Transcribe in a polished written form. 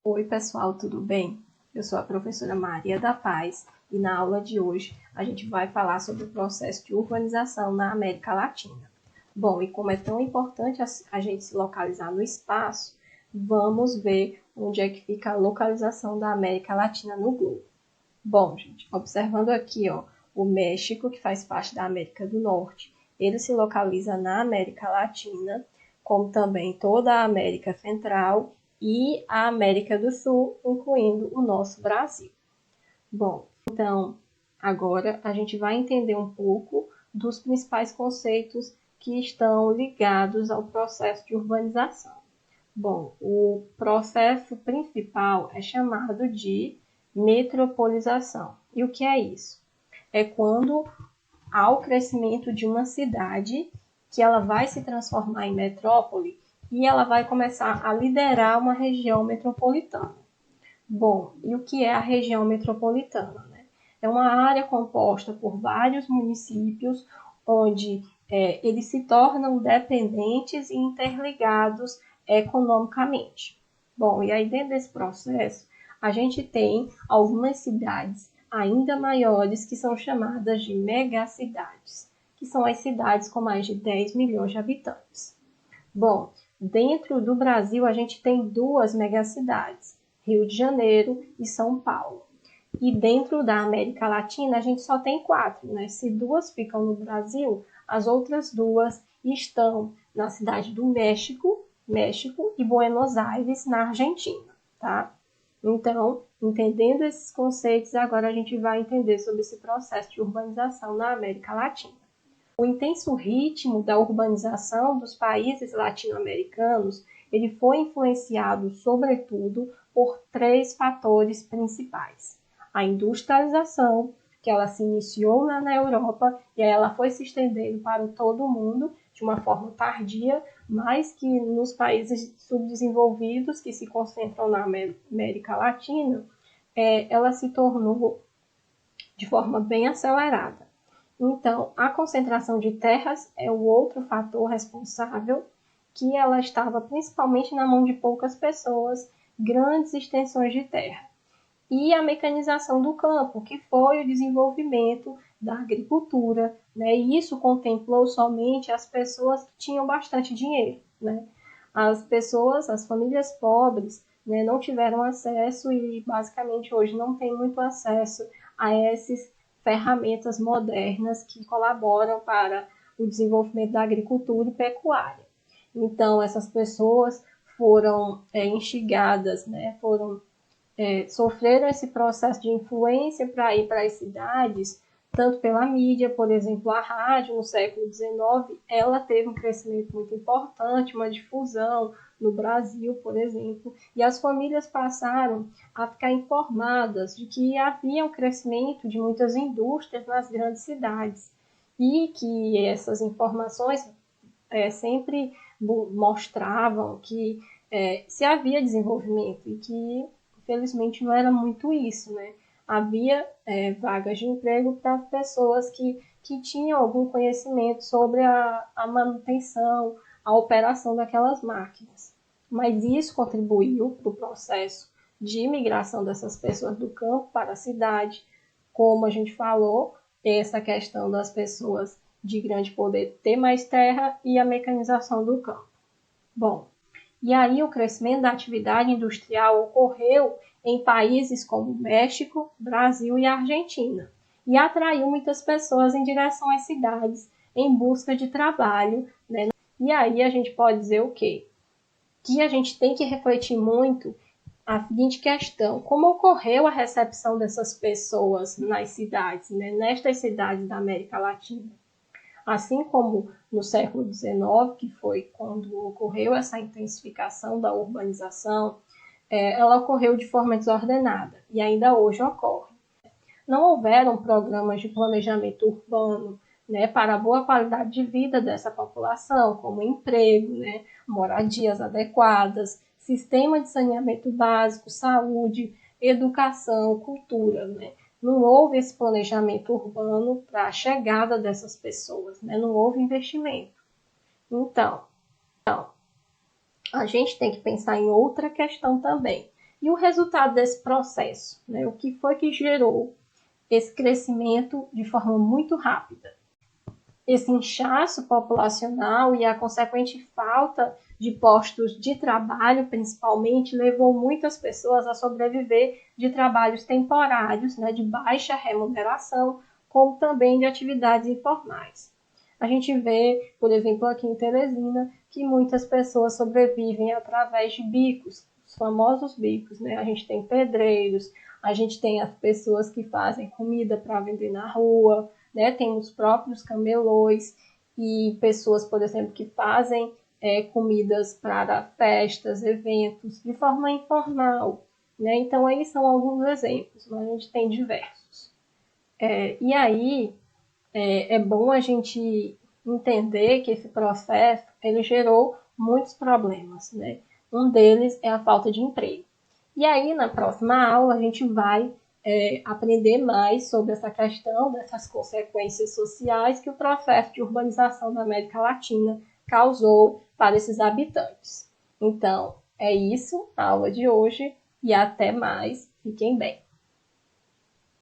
Oi, pessoal, tudo bem? Eu sou a professora Maria da Paz e na aula de hoje a gente vai falar sobre o processo de urbanização na América Latina. Bom, e como é tão importante a gente se localizar no espaço, vamos ver onde é que fica a localização da América Latina no globo. Bom, gente, observando aqui, o México, que faz parte da América do Norte, ele se localiza na América Latina, como também toda a América Central e a América do Sul, incluindo o nosso Brasil. Bom, então, agora a gente vai entender um pouco dos principais conceitos que estão ligados ao processo de urbanização. Bom, o processo principal é chamado de metropolização. E o que é isso? É quando há o crescimento de uma cidade que ela vai se transformar em metrópole e ela vai começar a liderar uma região metropolitana. Bom, e o que é a região metropolitana, né? É uma área composta por vários municípios onde eles se tornam dependentes e interligados economicamente. Bom, e aí dentro desse processo, a gente tem algumas cidades ainda maiores que são chamadas de megacidades, que são as cidades com mais de 10 milhões de habitantes. Bom, dentro do Brasil a gente tem duas megacidades, Rio de Janeiro e São Paulo. E dentro da América Latina a gente só tem 4, né? Se 2 ficam no Brasil, as outras 2 estão na cidade do México e Buenos Aires, na Argentina, tá? Então, entendendo esses conceitos, agora a gente vai entender sobre esse processo de urbanização na América Latina. O intenso ritmo da urbanização dos países latino-americanos, ele foi influenciado, sobretudo, por 3 fatores principais. A industrialização, que ela se iniciou na Europa e aí ela foi se estendendo para todo o mundo de uma forma tardia, mas que nos países subdesenvolvidos que se concentram na América Latina, ela se tornou de forma bem acelerada. Então, a concentração de terras é o outro fator responsável, que ela estava principalmente na mão de poucas pessoas, grandes extensões de terra. E a mecanização do campo, que foi o desenvolvimento da agricultura, né? E isso contemplou somente as pessoas que tinham bastante dinheiro, né? As famílias pobres, né, não tiveram acesso e basicamente hoje não tem muito acesso a essas ferramentas modernas que colaboram para o desenvolvimento da agricultura e pecuária. Então, essas pessoas foram instigadas, né, sofreram esse processo de influência para ir para as cidades, tanto pela mídia, por exemplo, a rádio no século XIX, ela teve um crescimento muito importante, uma difusão no Brasil, por exemplo, e as famílias passaram a ficar informadas de que havia um crescimento de muitas indústrias nas grandes cidades e que essas informações sempre mostravam que se havia desenvolvimento e que, infelizmente, não era muito isso, né? Havia vagas de emprego para pessoas que tinham algum conhecimento sobre a manutenção, a operação daquelas máquinas. Mas isso contribuiu para o processo de imigração dessas pessoas do campo para a cidade, como a gente falou, essa questão das pessoas de grande poder ter mais terra e a mecanização do campo. Bom, e aí o crescimento da atividade industrial ocorreu em países como México, Brasil e Argentina, e atraiu muitas pessoas em direção às cidades em busca de trabalho, né? E aí a gente pode dizer o quê? Que a gente tem que refletir muito a seguinte questão: como ocorreu a recepção dessas pessoas nas cidades, né? Nestas cidades da América Latina? Assim como no século XIX, que foi quando ocorreu essa intensificação da urbanização, ela ocorreu de forma desordenada e ainda hoje ocorre. Não houveram programas de planejamento urbano, né, para a boa qualidade de vida dessa população, como emprego, né, moradias adequadas, sistema de saneamento básico, saúde, educação, cultura, né? Não houve esse planejamento urbano para a chegada dessas pessoas, né? Não houve investimento. Então, a gente tem que pensar em outra questão também, E o resultado desse processo, né? O que foi que gerou esse crescimento de forma muito rápida? Esse inchaço populacional e a consequente falta de postos de trabalho, principalmente, levou muitas pessoas a sobreviver de trabalhos temporários, né, de baixa remuneração, como também de atividades informais. A gente vê, por exemplo, aqui em Teresina, que muitas pessoas sobrevivem através de bicos, os famosos bicos, né? A gente tem pedreiros, a gente tem as pessoas que fazem comida para vender na rua, né? Tem os próprios camelôs e pessoas, por exemplo, que fazem comidas para festas, eventos, de forma informal, né? Então, aí são alguns exemplos, mas a gente tem diversos. E aí, é bom a gente entender que esse processo ele gerou muitos problemas, né? Um deles é a falta de emprego. E aí, na próxima aula, a gente vai aprender mais sobre essa questão dessas consequências sociais que o processo de urbanização da América Latina causou para esses habitantes. Então, é isso, a aula de hoje, e até mais. Fiquem bem.